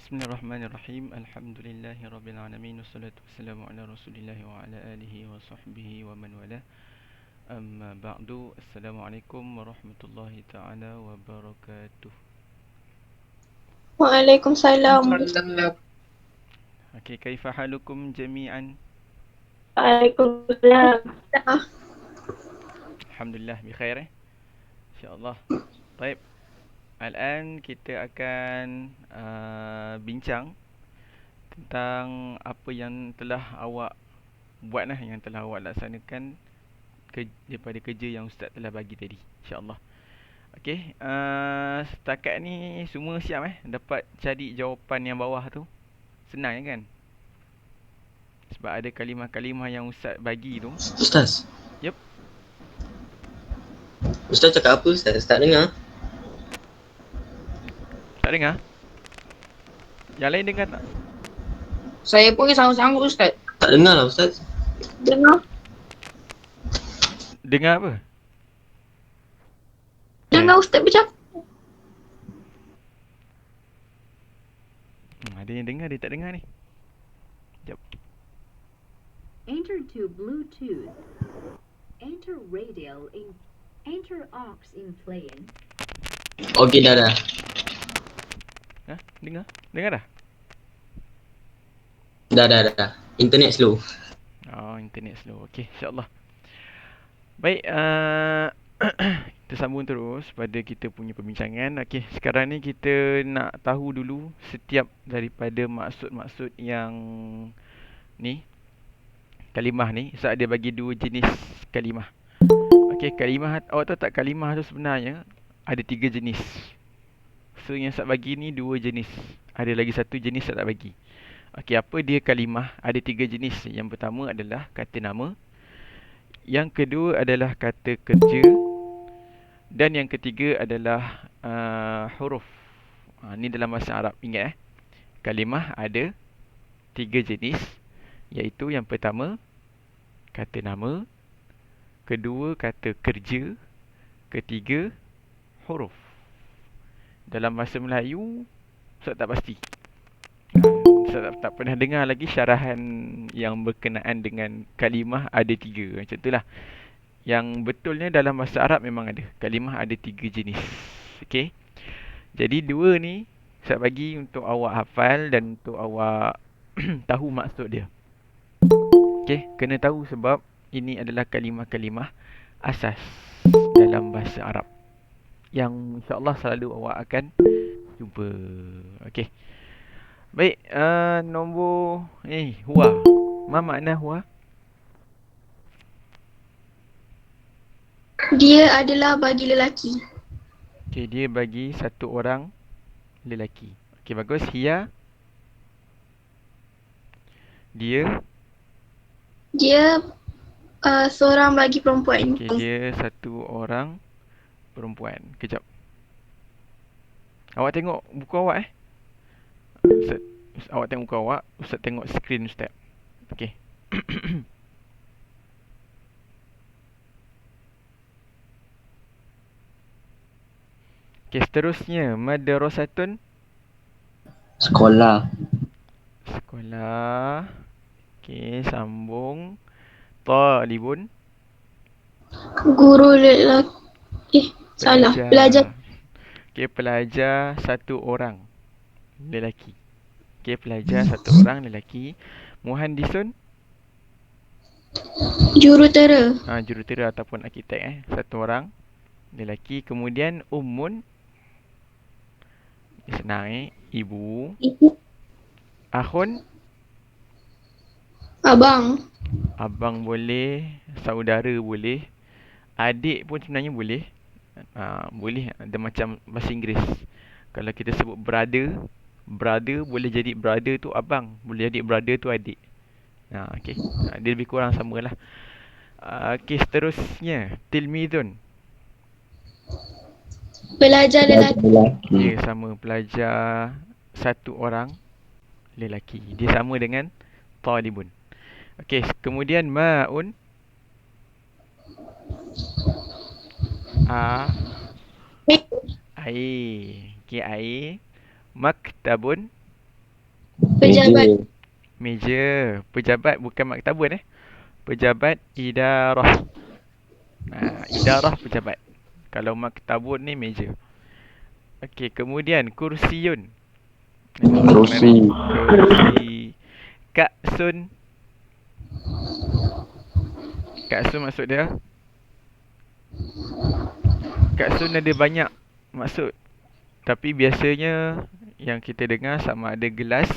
Bismillahirrahmanirrahim. Alhamdulillahirabbil alamin wassalatu wassalamu ala Rasulillah wa ala alihi wa sahbihi wa man wala. Amma ba'du. Assalamualaikum warahmatullahi taala wabarakatuh. Waalaikumsalam. Okey, kaifa halukum jami'an? Waalaikumsalam. Alhamdulillah bi khair Insya-Allah. Baik. Al-an kita akan bincang tentang apa yang telah awak buat yang telah awak laksanakan daripada kerja yang ustaz telah bagi tadi, insya-Allah. Okey, setakat ni semua siap dapat cari jawapan yang bawah tu. Senang kan? Sebab ada kalimah-kalimah yang ustaz bagi tu. Ustaz. Yep. Ustaz cakap apa Ustaz? Tak dengar. Tak dengar? Yang lain dengar tak? Saya pun sanggup-sanggup Ustaz. Tak dengar lah Ustaz. Dengar? Dengar apa? Dengar Ustaz bercakap. Ada yang dengar, dia tak dengar ni. Jap. Enter to Bluetooth. Enter radial in. Enter aux in plane. Okey dah. Dengar? Dengar dah? Dah. Internet slow. Oh, internet slow. Okey, insya-Allah. Baik, kita sambung terus pada kita punya perbincangan. Okey, sekarang ni kita nak tahu dulu setiap daripada maksud-maksud yang ni, kalimah ni. Ustaz ada bagi dua jenis kalimah. Okey, kalimah, awak tahu tak kalimah tu sebenarnya ada tiga jenis. So yang Ustaz bagi ni dua jenis. Ada lagi satu jenis Ustaz tak bagi. Okey, apa dia kalimah? Ada tiga jenis. Yang pertama adalah kata nama. Yang kedua adalah kata kerja. Dan yang ketiga adalah huruf. Ni dalam bahasa Arab. Ingat kalimah ada tiga jenis. Iaitu yang pertama kata nama. Kedua kata kerja. Ketiga huruf. Dalam bahasa Melayu Ustaz tak pasti. Ustaz tak pernah dengar lagi syarahan yang berkenaan dengan kalimah ada tiga. Macam itulah. Yang betulnya dalam bahasa Arab memang ada. Kalimah ada tiga jenis. Okey. Jadi dua ni Ustaz bagi untuk awak hafal dan untuk awak tahu maksud dia. Okey, kena tahu sebab ini adalah kalimah-kalimah asas dalam bahasa Arab yang insya-Allah selalu awak akan jumpa. Okey. Baik, nombor huwa. Ma makna huwa? Dia adalah bagi lelaki. Okey, dia bagi satu orang lelaki. Okey, bagus. Hia. Dia seorang bagi perempuan. Okey, dia satu orang perempuan. Kejap. Awak tengok buku awak Ustaz, awak tengok muka awak, Ustaz tengok skrin Ustaz. Okey. Okey, seterusnya madrasatun. Sekolah. Sekolah. Okey, sambung. Talibun. Guru lelaki. Salah. Pelajar. Okey, pelajar satu orang lelaki. Okey, pelajar satu orang lelaki. Muhandisun. Jurutera. Jurutera ataupun arkitek satu orang lelaki. Kemudian ummun. Senang ibu. Ibu. Akhun. Abang. Abang boleh, saudara boleh, adik pun sebenarnya boleh. Boleh ada macam bahasa Inggeris. Kalau kita sebut brother boleh jadi brother tu abang, boleh jadi brother tu adik. Okey. Dia lebih kurang samalah. Okey, seterusnya tilmizun. Pelajar lelaki. Dia sama, pelajar satu orang lelaki. Dia sama dengan talibun. Okey, kemudian ma'un. Air. Okey, air. Maktabun. Pejabat. Meja. Pejabat bukan maktabun Pejabat idarah. Idarah pejabat. Kalau maktabun ni meja. Okey, kemudian kursiyun. Kursi. Kursi. Ka'sun. Ka'sun maksud dia? Ka'sun ada banyak maksud. Tapi biasanya yang kita dengar sama ada gelas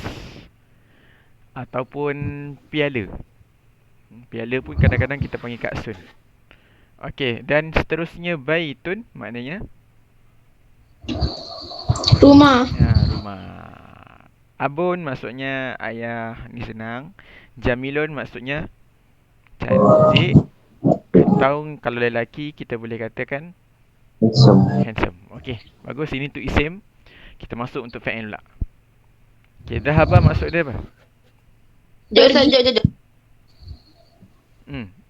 ataupun piala. Piala pun kadang-kadang kita panggil ka'sun. Okey, dan seterusnya baitun maknanya Rumah. rumah. Abun maksudnya ayah, ni senang. Jamilun maksudnya cantik. Atau kalau lelaki kita boleh katakan handsome. Okey, bagus. Ini tu isim. Kita masuk untuk fa'il pula. Okey, dhahaba maksud dia apa? Jom.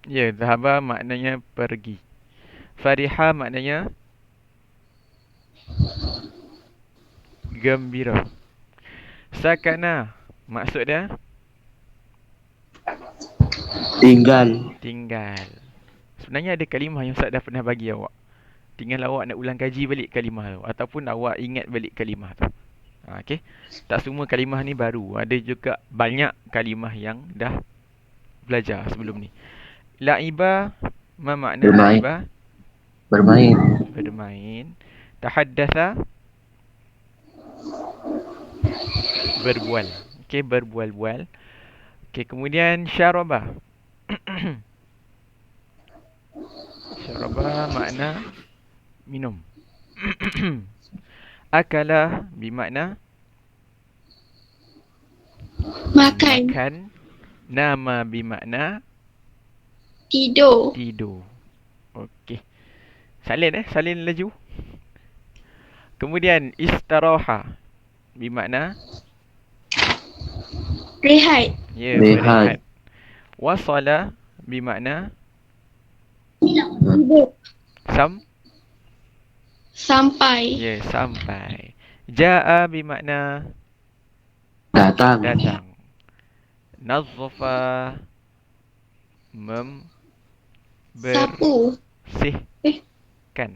Ya, dhahaba maknanya pergi. Fariha maknanya gembira. Sakana maksud dia tinggal. Sebenarnya ada kalimah yang Ustaz dah pernah bagi awak. Tinggal awak nak ulang kaji balik kalimah tu ataupun awak ingat balik kalimah tu. Okey. Tak semua kalimah ni baru. Ada juga banyak kalimah yang dah belajar sebelum ni. La'iba, ma makna Bermain. la'iba? Bermain. Tahaddatha, berbual. Okey, berbual-bual. Okey, kemudian syaraba. Syaraba makna minum. Akala bermakna Makan. Nama bermakna Tidur. Okey. Salin laju. Kemudian istiraha bermakna Rehat. ya, Rehat. berehat. Wasala bermakna Tidur. Sampai. ya, sampai. Jaa bermakna Datang. Nazzafa Sapu. bersihkan.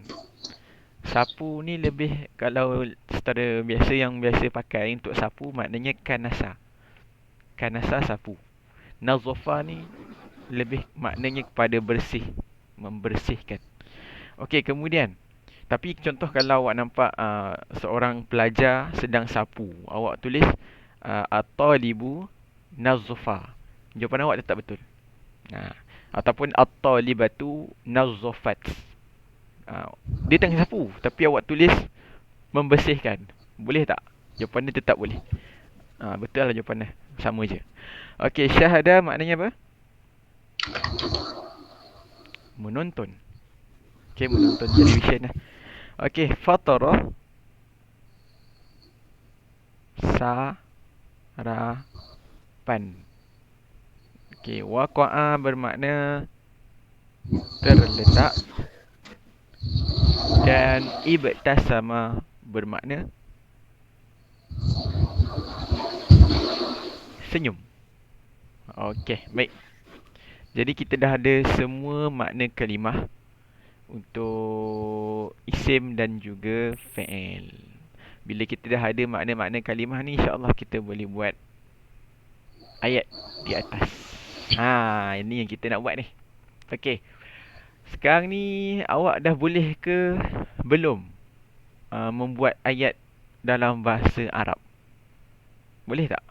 Sapu ni lebih kalau secara biasa yang biasa pakai untuk sapu maknanya kanasa. Kanasa sapu. Nazzafa ni lebih maknanya kepada bersih, membersihkan. Okey, kemudian tapi contoh kalau awak nampak seorang pelajar sedang sapu, awak tulis at-talibu nazzafa. Jawapan awak tetap betul. Ataupun at-talibatu nazzafat. Dia tengah sapu tapi awak tulis membersihkan. Boleh tak? Jawapan dia tetap boleh. Betul lah jawapan dia. Sama je. Okey, syahada maknanya apa? Menonton. Okey, menonton televisyen lah. Okey, fatara sarapan. Okey, waqa'a bermakna terletak dan ibtasama bermakna senyum. Okey, baik. Jadi kita dah ada semua makna kalimah untuk isim dan juga fa'il. Bila kita dah ada makna-makna kalimah ni, insya-Allah kita boleh buat ayat di atas. Ini yang kita nak buat ni. Okey. Sekarang ni awak dah boleh ke belum membuat ayat dalam bahasa Arab? Boleh tak?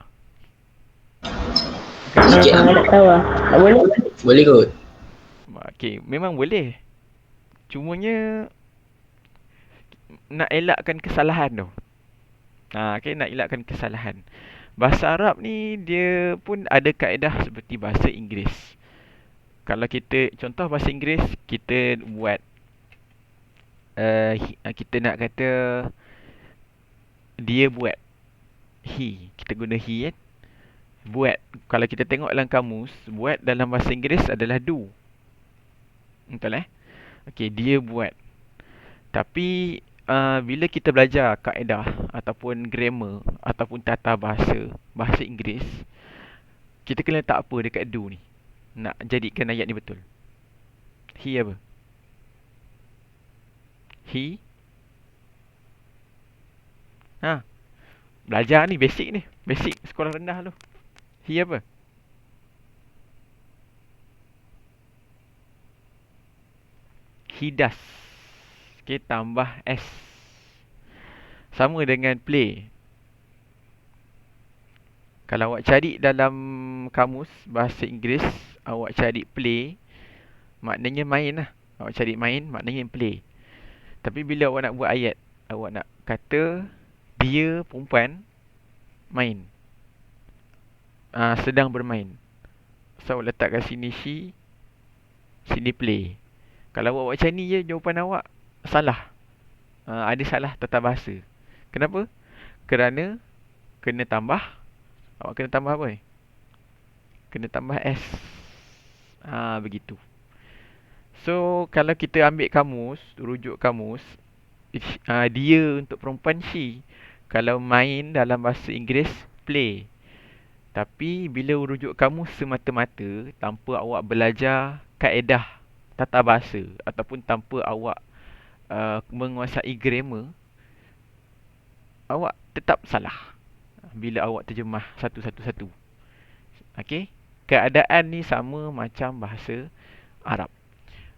Sikit lah. Boleh kot. Okey, memang boleh. Cumanya nak elakkan kesalahan tu. Okay, nak elakkan kesalahan. Bahasa Arab ni dia pun ada kaedah seperti bahasa Inggeris. Kalau kita contoh bahasa Inggeris, kita buat kita nak kata dia buat. He, kita guna he kan. Buat. Kalau kita tengok dalam kamus, buat dalam bahasa Inggeris adalah do. Betul Okey, dia buat. Tapi bila kita belajar kaedah ataupun grammar ataupun tata bahasa Inggeris, kita kena letak apa dekat do ni? Nak jadikan ayat ni betul. He apa? He? Ha. Belajar ni basic ni. Basic sekolah rendah tu. He apa? He does. Okay, tambah S. Sama dengan play. Kalau awak cari dalam kamus bahasa Inggeris, awak cari play, maknanya main lah. Awak cari main, maknanya play. Tapi bila awak nak buat ayat, awak nak kata dia perempuan main. Sedang bermain. So awak letak kat sini she, sini play. Kalau awak macam ni je, jawapan awak salah. Ada salah tata bahasa. Kenapa? Kerana kena tambah. Awak kena tambah apa ni? Kena tambah S. Begitu. So, kalau kita ambil kamus, rujuk kamus, dia untuk perempuan she. Kalau main dalam bahasa Inggeris, play. Tapi bila rujuk kamus semata-mata, tanpa awak belajar kaedah tata bahasa ataupun tanpa awak menguasai grammar, awak tetap salah bila awak terjemah satu-satu. Okey? Keadaan ni sama macam bahasa Arab.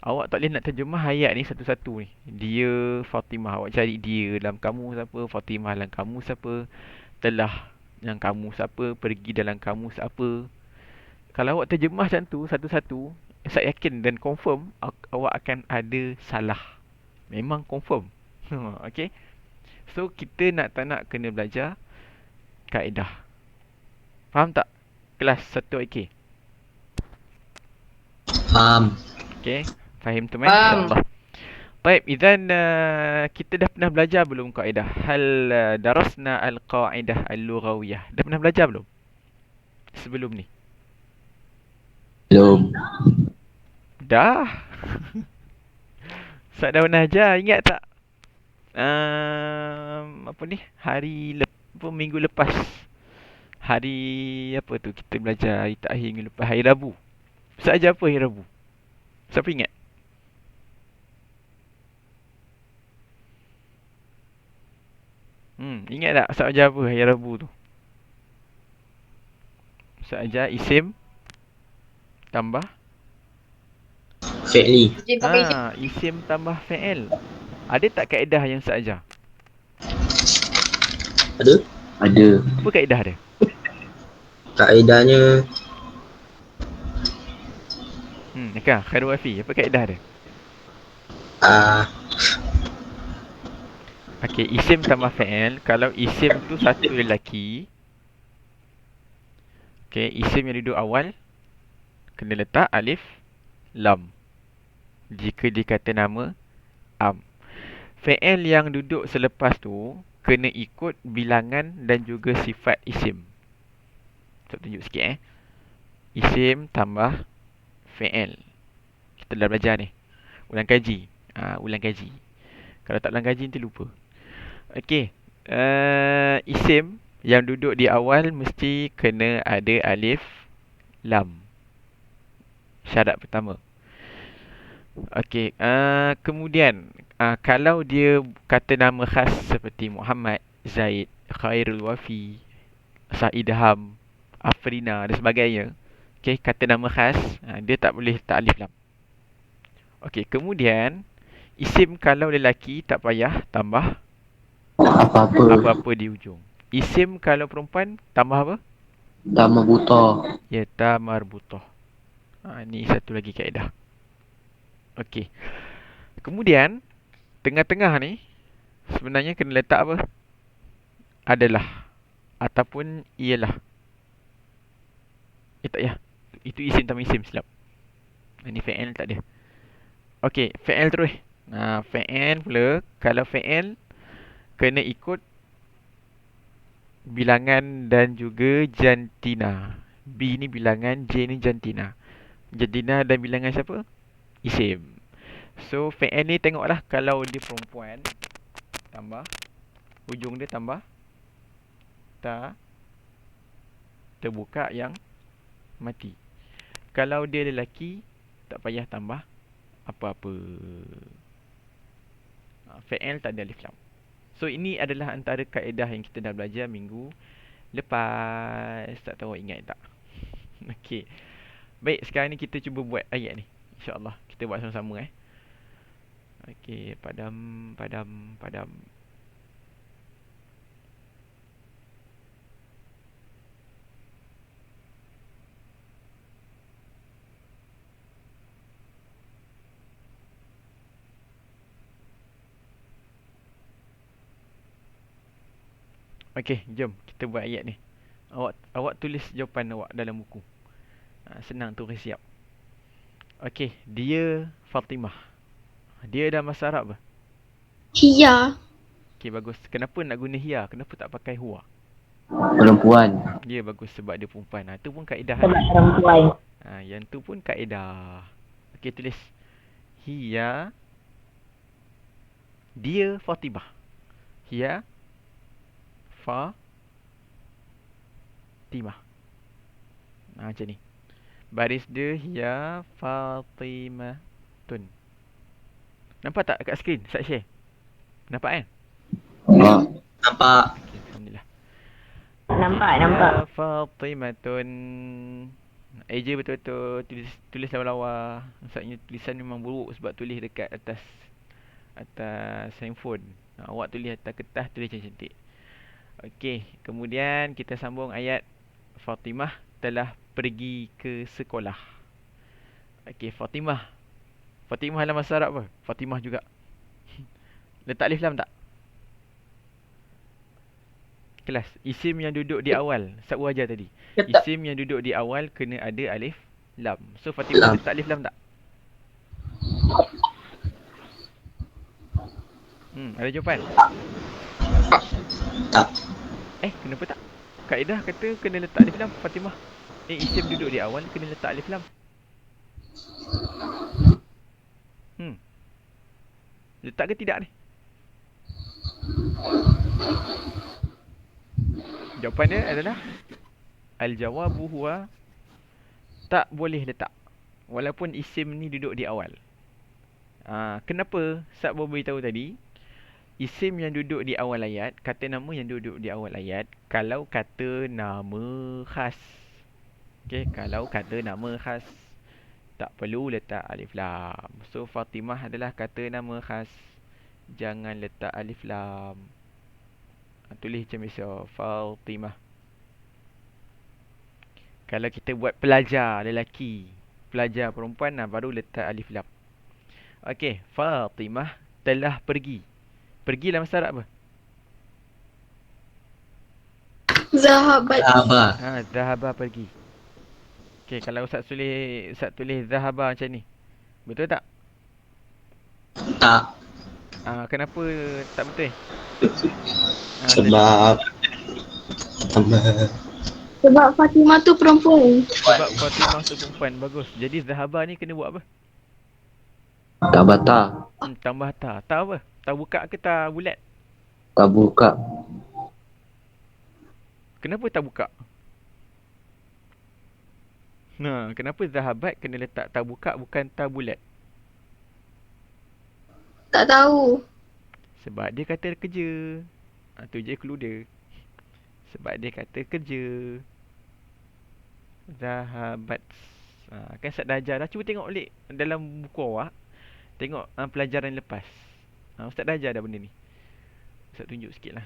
Awak tak boleh nak terjemah ayat ni satu-satu ni. Dia Fatimah, awak cari dia dalam kamus apa, Fatimah dalam kamus apa, telah dalam kamus apa, pergi dalam kamus apa. Kalau awak terjemah macam tu satu-satu, saya yakin dan confirm awak akan ada salah. Memang confirm. Okey? So kita tak nak kena belajar kaedah. Faham tak? Kelas 1 IK. Faham. Okey, faham teman? Faham. InsyaAllah. Baik, idzan kita dah pernah belajar belum kaedah? Hal darasna al-qa'idah al-lughawiyah. Dah pernah belajar belum? Sebelum ni. Belum. Dah. Ustaz dah pernah ajar, ingat tak? Apa ni? Minggu lepas. Hari apa tu kita belajar hari terakhir minggu lepas, hari Rabu. Ustaz ajar apa hari Rabu? Siapa ingat? Ingat tak Ustaz ajar apa hari Rabu tu? Ustaz ajar isim tambah Fi'li. isim tambah fi'il. Ada tak kaedah yang Ustaz ajar? Ada? Ada. Apa kaedah dia? Kaedahnya Khairul Wafi, apa kaedah dia? Okey, isim tambah fi'il. Kalau isim tu satu lelaki, okey, isim yang duduk awal kena letak alif lam. Jika dikata nama am. Fi'il yang duduk selepas tu kena ikut bilangan dan juga sifat isim. Saya tunjuk sikit Isim tambah fi'il. Kita dah belajar ni. Ulang kaji. Ulang kaji. Kalau tak ulang kaji nanti lupa. Okey. Isim yang duduk di awal mesti kena ada alif lam. Syarat pertama. Okey. Kemudian kalau dia kata nama khas seperti Muhammad, Zaid, Khairul Wafi, Saidham, Afrina dan sebagainya. Okey, kata nama khas, dia tak boleh tak alif lam. Okey, kemudian isim kalau lelaki tak payah tambah apa-apa di ujung. Isim kalau perempuan tambah apa? Tambah buta. Ya, tamarbutah. Ni satu lagi kaedah. Okey. Kemudian tengah-tengah ni sebenarnya kena letak apa? Adalah ataupun ialah. Tak payah. Itu isim tambah isim, silap. Ini fi'il tak ada. Okey, fi'il terus. Fi'il pula, kalau fi'il kena ikut bilangan dan juga jantina. B ni bilangan, J ni jantina. Jantina dan bilangan siapa? Isim. So fi'il ni tengoklah kalau dia perempuan, tambah hujung dia tambah ta terbuka yang mati. Kalau dia lelaki, tak payah tambah apa-apa. Fi'il tak ada alif lam. So ini adalah antara kaedah yang kita dah belajar minggu lepas. Tak tahu ingat tak? Okey. Baik, sekarang ni kita cuba buat ayat ni. InsyaAllah kita buat sama-sama Okey, padam. Okey, jom kita buat ayat ni. Awak tulis jawapan awak dalam buku. Senang, tulis siap. Okey, dia Fatimah. Dia dalam bahasa Arab apa? Hiya. Okey, bagus. Kenapa nak guna hiya? Kenapa tak pakai huwa? Perempuan. Dia bagus sebab dia perempuan. Itu pun kaedah. Sebab perempuan. Yang tu pun kaedah. Okey, tulis hiya. Dia Fatimah. Hiya Fatimah. Macam ni. Baris dia hiya Fatimatun. Nampak tak kat skrin? Saya share. Nampak kan? Nampak. Okay, alhamdulillah. Nampak. Ya Fatimatun. Eja betul-betul tulis lawa-lawa. Maksudnya tulisan memang buruk sebab tulis dekat atas handphone. Awak tulis atas kertas, tulis cantik. Okey, kemudian kita sambung ayat Fatimah telah pergi ke sekolah. Okey, Fatimah dalam bahasa Arab apa? Fatimah juga. Letak alif lam tak? Kelas. Isim yang duduk di awal. Ustaz ajar tadi. Isim yang duduk di awal kena ada alif lam. So Fatimah letak alif lam tak? Ada jawapan? Tak. Kenapa tak? Kaedah kata kena letak alif lam Fatimah. Isim duduk di awal kena letak alif lam. Letak ke tidak ni? Jawapannya adalah al-jawabu huwa tak boleh letak. Walaupun isim ni duduk di awal. Kenapa Ustaz beritahu tadi? Isim yang duduk di awal ayat, kata nama yang duduk di awal ayat, kalau kata nama khas. Okey, kalau kata nama khas, tak perlu letak alif lam. So Fatimah adalah kata nama khas. Jangan letak alif lam. Tulis macam biasa, Fatimah. Kalau kita buat pelajar lelaki, pelajar perempuan, baru letak alif lam. Okey, Fatimah telah pergi. Pergi dalam bahasa Arab apa? Zahabat. Zahaba pergi. Okey, kalau Ustaz tulis zahaba macam ni. Betul tak? Tak. Kenapa tak betul? Sebab Fatimah tu perempuan. Sebab Fatimah tu perempuan. Bagus. Jadi zahaba ni kena buat apa? Tak bata. Tambah ta. Ta apa? Ta buka ke ta bulat? Tak buka. Kenapa ta buka? Kenapa zahabat kena letak ta buka bukan ta bulat? Tak tahu. Sebab dia kata kerja. Tu je clue dia. Sebab dia kata kerja. Zahabat. Kan Ustaz dah ajar dah. Cuba tengok balik dalam buku awak. Tengok pelajaran lepas. Ustaz dah ajar dah benda ni. Ustaz tunjuk sikit lah.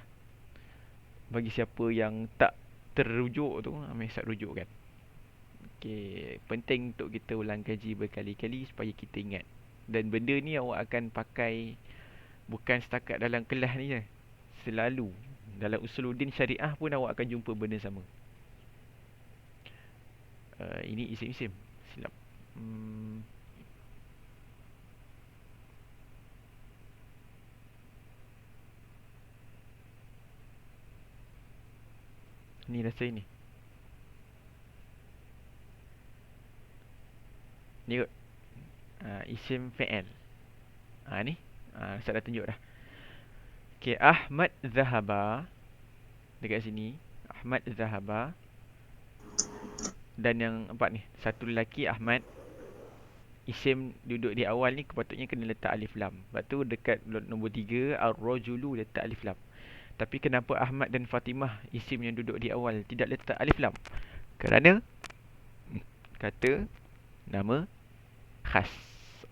Bagi siapa yang tak terujuk tu, ambil Ustaz rujuk kan. Okay. Penting untuk kita ulang kaji berkali-kali supaya kita ingat. Dan benda ni awak akan pakai bukan setakat dalam kelas ni je. Selalu. Dalam usuluddin syariah pun awak akan jumpa benda sama. Ini isim-isim. Silap. Ni rasa ini. Ni kot. Isim fi'il. Ni. Saya dah tunjuk dah. Okey, Ahmad zahaba. Dekat sini. Ahmad zahaba. Dan yang empat ni. Satu lelaki Ahmad. Isim duduk di awal ni kepatutnya kena letak alif lam. Lepas tu dekat nombor 3 ar-rajulu letak alif lam. Tapi kenapa Ahmad dan Fatimah isim yang duduk di awal tidak letak alif lam? Kerana kata nama khas.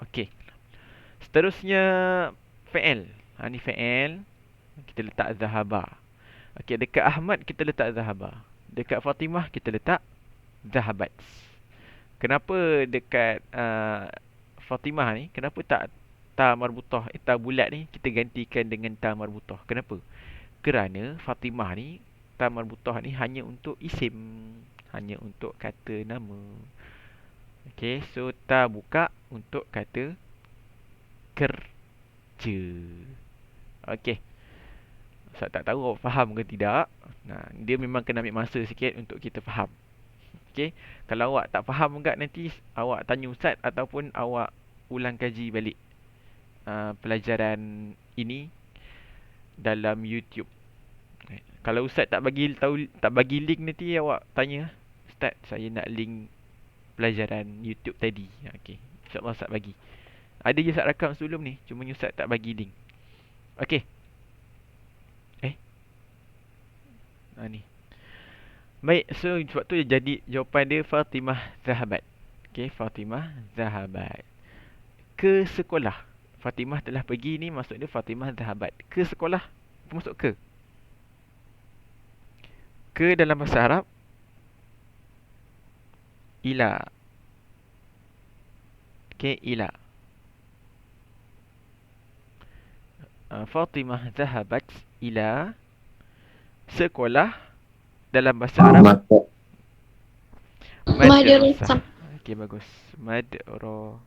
Okey. Seterusnya fi'il. Ni fi'il. Kita letak zahaba. Okey, dekat Ahmad kita letak zahaba. Dekat Fatimah kita letak zahabat. Kenapa dekat Fatimah ni, kenapa tak ta marbutah, ta bulat ni kita gantikan dengan ta marbutah? Kenapa? Kerana Fatimah ni, ta marbutah ni hanya untuk isim, hanya untuk kata nama. Okey, so ta buka untuk kata kerja. Okey. Ustaz tak tahu awak faham ke tidak. Nah, dia memang kena ambil masa sikit untuk kita faham. Okey, kalau awak tak faham enggak nanti awak tanya ustaz ataupun awak ulang kaji balik pelajaran ini dalam YouTube. Kalau ustaz tak bagi tahu, tak bagi link nanti awak tanya, ustaz saya nak link pelajaran YouTube tadi. Okey, insya-Allah ustaz bagi. Ada je ustaz rakam sebelum ni, cuma ustaz tak bagi link. Okey. Ni. Baik, so sebab tu jadi jawapan dia Fatimah zahabat. Okey, Fatimah zahabat ke sekolah. Fatimah telah pergi ni maksud dia Fatimah zahabat ke sekolah. Apa maksud ke? Ke dalam bahasa Arab ila. Okey, ila. Fatimah zahabat ila sekolah dalam bahasa Arab Madrasah. Okey, bagus. Madrasah.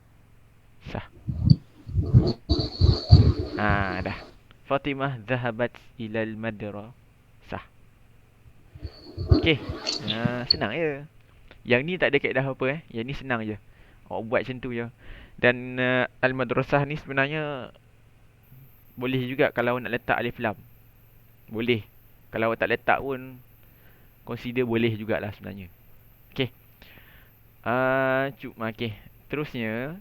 Dah. Fatimah zahabat ilal madrasah. Okey. Senang je. Yang ni tak ada kaedah apa Yang ni senang je. Awak buat macam tu je. Dan al-madrasah ni sebenarnya boleh juga kalau nak letak alif lam. Boleh. Kalau awak tak letak pun consider boleh jugalah sebenarnya. Okey. Okey. Terusnya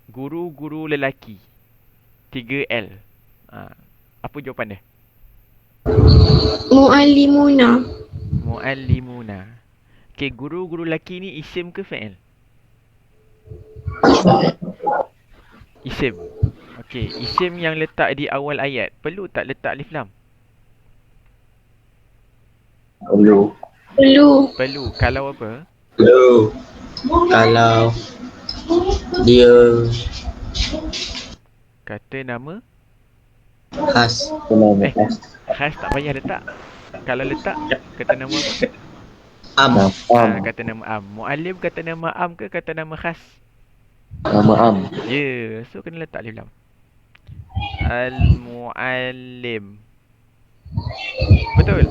guru-guru lelaki 3L. Apa jawapan dia? Muallimuna. Muallimuna. Okey, guru-guru lelaki ni isim ke fi'il? Isim. Okey, isim yang letak di awal ayat perlu tak letak alif lam? Perlu. Perlu. Kalau apa? Hello. Kalau dia Kata nama khas. khas tak payah letak. Kalau letak kata nama apa? Am. Kata nama am. Muallim kata nama am ke kata nama khas? Nama am. Ya, so kena letak alif lam. Al-muallim. Betul?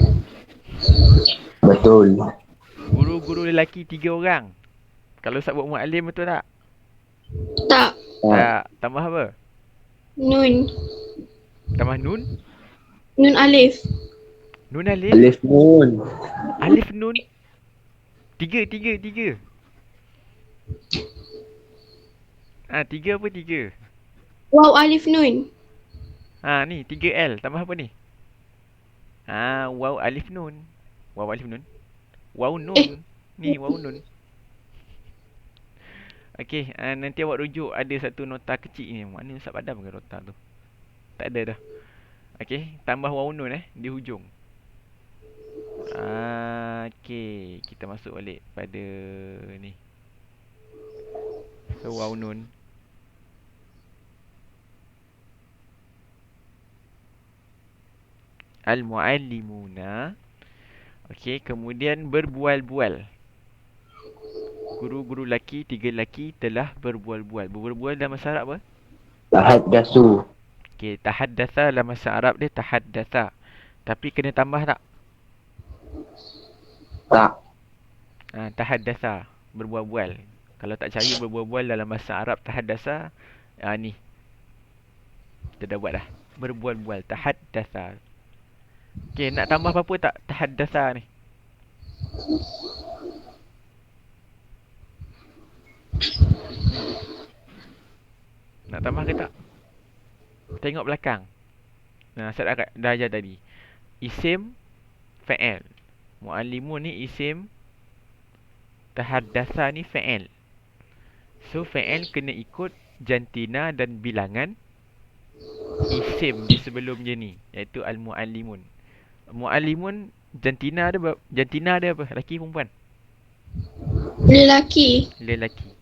Betul. Guru-guru lelaki 3 orang. Kalau Ustaz buat muallim betul tak? Tak. Tak. Tambah apa? Nun. Tambah nun? Nun alif. Nun alif? Alif nun. Alif nun? 3. 3 apa 3? Waw alif nun. Ni 3L. Tambah apa ni? Waw alif nun. Waw alif nun. Waw nun. Ni waw nun. Okey, nanti awak rujuk ada satu nota kecil ni. Mana Ustaz padam ke nota tu? Tak ada dah. Okey, tambah waw nun di hujung. Okey, kita masuk balik pada ni. So waw nun. Al-muallimuna. Okey, kemudian berbual-bual. Guru-guru lelaki, 3 lelaki telah berbual-bual. Berbual dalam bahasa Arab apa? Tahaddasu. Okey, tahaddatha dalam bahasa Arab dia tahaddatha. Tapi kena tambah tak? Tak. Tahaddatha, berbual-bual. Kalau tak cari berbual-bual dalam bahasa Arab tahaddatha, ni. Kita dah buat dah. Berbual-bual. Tahaddatha. Okay, nak tambah apa-apa tak? Tahaddatha ni. Nak tambah ke tak? Tengok belakang. Nah, saya dah ajar tadi. Isim, fa'il. Mu'allimun ni isim. Tahaddatha ni fa'il. So, fa'il kena ikut jantina dan bilangan isim di sebelumnya ni, iaitu al-mu'allimun. Mu'allimun jantina ada apa? Lelaki perempuan? Lelaki. Lelaki.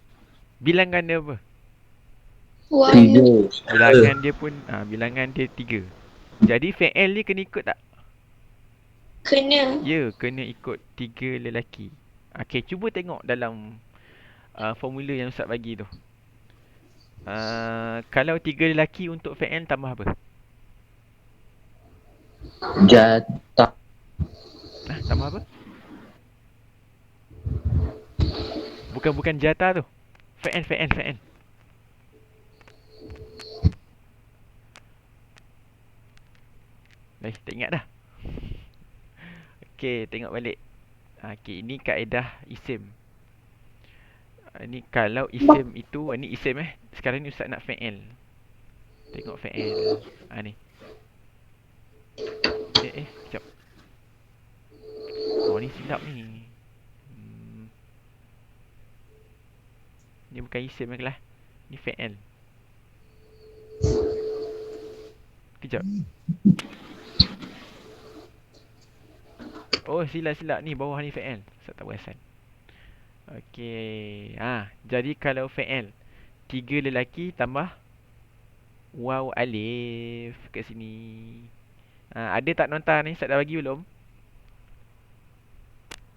Bilangan dia apa? Waw. 3. Bilangan dia pun bilangan dia 3. Jadi fa'il ni kena ikut tak? Kena. Ya, kena ikut 3 lelaki. Okey, cuba tengok dalam formula yang Ustaz bagi tu. Kalau 3 lelaki untuk fa'il tambah apa? Jatah. Tambah apa? Bukan jatah tu. Fa'il. Tak ingat dah. Okey, tengok balik. Okey, ini kaedah isim. Ni kalau isim itu, ni isim Sekarang ni Ustaz nak fa'il. Tengok fa'il. Ni. Sekejap. Oh, ni silap ni. Ni bukan isim lah. Ni fa'il. Kejap. Oh, silap. Ni bawah ni fa'il. Ustaz tak perasan. Okey. Jadi kalau fa'il 3 lelaki tambah waw alif kat sini. Ada tak nota ni? Ustaz dah bagi belum?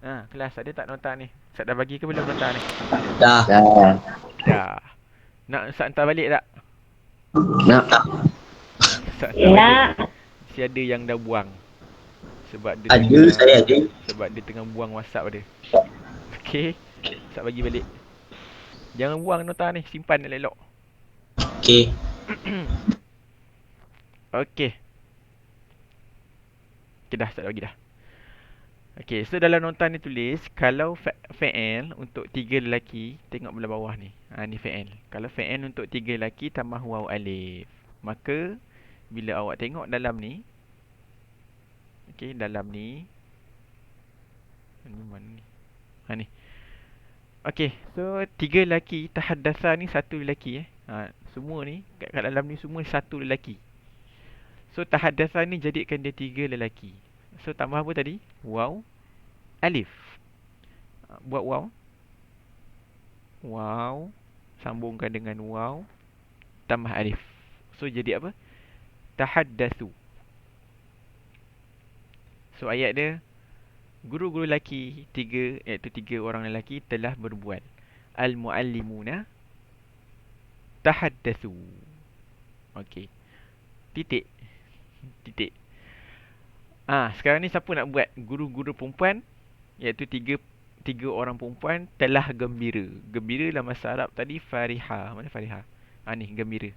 Kelas ada tak nota ni? Ustaz dah bagi ke belum nota ni? Dah. Dah. Nak Ustaz hantar balik tak? Nak. Ustaz hantar balik. Mesti ada yang dah buang. Sebab dia Ada, saya ada. Sebab dia tengah buang WhatsApp dia. Okey. Ustaz bagi balik. Jangan buang nota ni, simpan elok-elok. Okey. Okey. Okay, dah start bagi dah. Okey, so dalam nota ni tulis kalau fa'il untuk 3 lelaki, tengok belah bawah ni. Ni fa'il. Kalau fa'il untuk 3 lelaki tambah waw alif. Maka bila awak tengok dalam ni, okey, dalam ni mana ni? Ni. Okey, so 3 lelaki, tahaddatha ni 1 lelaki semua ni kat dalam ni semua 1 lelaki. So tahaddatha ni jadikan dia 3 lelaki. So tambah apa tadi? Waw alif. Buat waw. Waw sambungkan dengan waw tambah alif. So jadi apa? Tahaddathu. So ayat dia, guru-guru lelaki 3, iaitu 3 orang lelaki telah berbual. Al-muallimuna tahaddathu. Okey. Titik. Sekarang ni siapa nak buat? Guru-guru perempuan, iaitu 3 orang perempuan telah gembira. Gembira dalam bahasa Arab tadi fariha. Mana fariha? Ni gembira.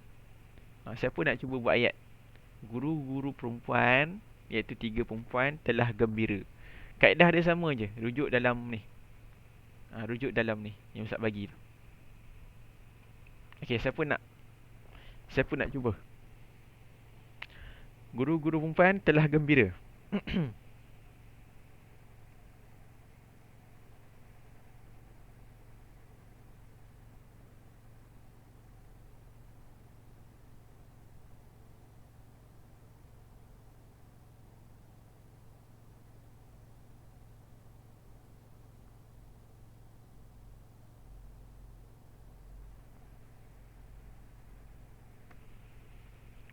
Siapa nak cuba buat ayat? Guru-guru perempuan, iaitu 3 perempuan telah gembira. Kaedah dia sama je. Rujuk dalam ni. Rujuk dalam ni yang Ustaz bagi tu. Okey, siapa nak cuba? Guru-guru perempuan telah gembira.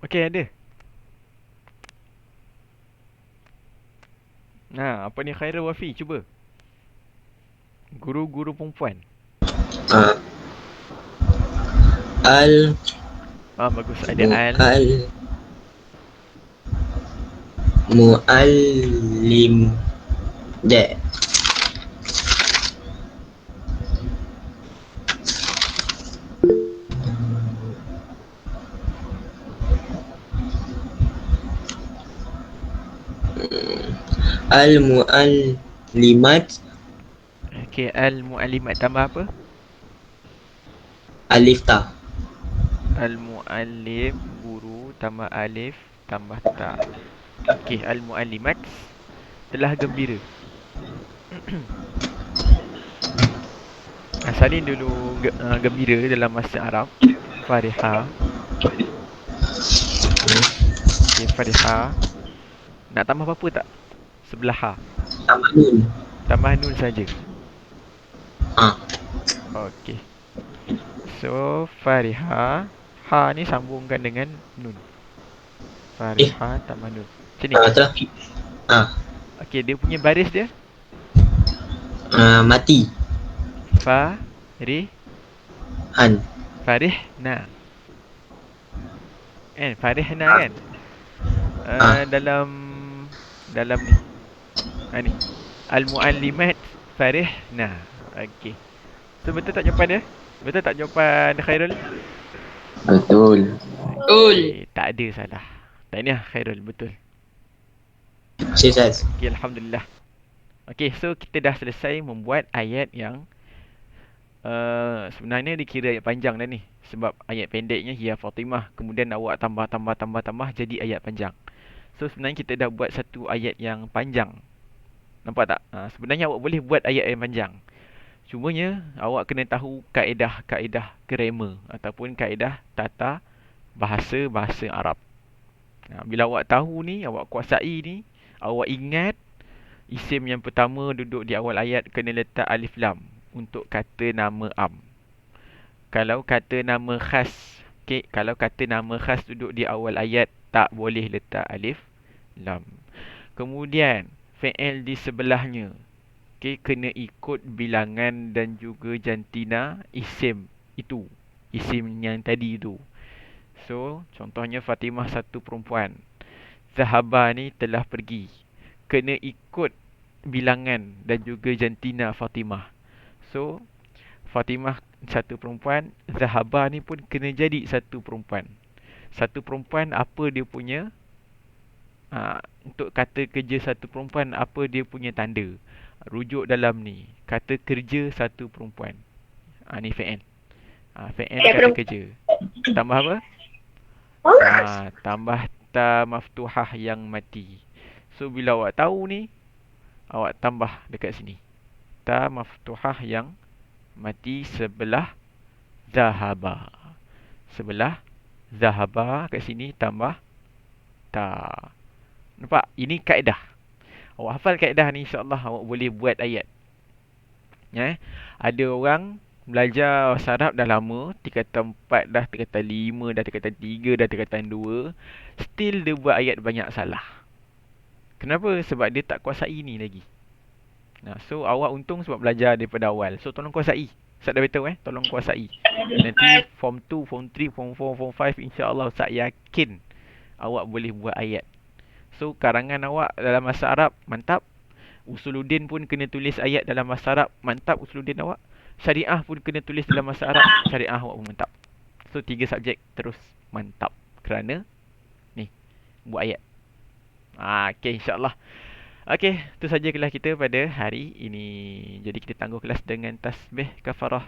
Okey, ada. Apa ni Khairul Wafi? Cuba. Guru-guru perempuan. Bagus. Ada Muallim. Al-muallimat Okey, al-muallimat tambah apa? alif ta. Al-muallim, guru, tambah alif, tambah ta. Okey, al-muallimat telah gembira. Salin dulu gembira dalam bahasa Arab. Fariha. Okey, fariha. Nak tambah apa-apa tak? Sebelah ha. Tambah nun. Tambah nun saja. Ha. Okey. So, fariha. Ha ni sambungkan dengan nun. Fariha tambah nun. Macam ni. Betul. Ha. Okey, dia punya baris dia. Mati. Farih. Han. Farih na. Farih na kan? Dalam ni. Ni. Al-muallimat farih na. Okey. So betul tak jawapan dia? Betul tak jawapan Khairul? Betul. Okay, tak ada salah. Tahniah Khairul, betul. Ustaz. Okey, alhamdulillah. Okey, so kita dah selesai membuat ayat yang sebenarnya dikira ayat panjang dah ni. Sebab ayat pendeknya Hiya Fatimah, kemudian awak tambah jadi ayat panjang. So sebenarnya kita dah buat satu ayat yang panjang. Nampak tak? Sebenarnya awak boleh buat ayat yang panjang. Cumanya awak kena tahu kaedah-kaedah grammar ataupun kaedah tata bahasa Arab. Bila awak tahu ni, awak kuasai ni, awak ingat isim yang pertama duduk di awal ayat kena letak alif lam untuk kata nama am. Kalau kata nama khas, kalau kata nama khas duduk di awal ayat tak boleh letak alif lam. Kemudian fi'il di sebelahnya kena ikut bilangan dan juga jantina isim itu. Isim yang tadi itu. So, contohnya Fatimah satu perempuan. Zahaba ni telah pergi. Kena ikut bilangan dan juga jantina Fatimah. So, Fatimah satu perempuan, Zahaba ni pun kena jadi satu perempuan. Satu perempuan apa dia punya untuk kata kerja satu perempuan apa dia punya tanda. Rujuk dalam ni, kata kerja satu perempuan. Ni fi'il. Fi'il kata kerja. Tambah apa? Tambah ta maftuhah yang mati. So bila awak tahu ni, awak tambah dekat sini. Ta maftuhah yang mati sebelah zahaba. Sebelah zahaba kat sini tambah ta. Nampak? Ini kaedah. Awak hafal kaedah ni, insya-Allah awak boleh buat ayat. Ada orang belajar bahasa Arab dah lama, tingkatan 4 dah, tingkatan 5 dah, tingkatan 3 dah, tingkatan 2, still dia buat ayat banyak salah. Kenapa? Sebab dia tak kuasai ni lagi. So awak untung sebab belajar daripada awal. So tolong kuasai. Ustaz dah beritahu tolong kuasai. Nanti form 2, form 3, form 4, form 5 insya-Allah Ustaz yakin awak boleh buat ayat. So karangan awak dalam bahasa Arab mantap. Usuluddin pun kena tulis ayat dalam bahasa Arab mantap usuluddin awak. Syariah pun kena tulis dalam bahasa Arab, syariah awak pun mantap. So 3 subjek terus mantap kerana ni buat ayat. Okey, insya-Allah. Okey, itu saja kelas kita pada hari ini. Jadi kita tangguh kelas dengan tasbih kafarah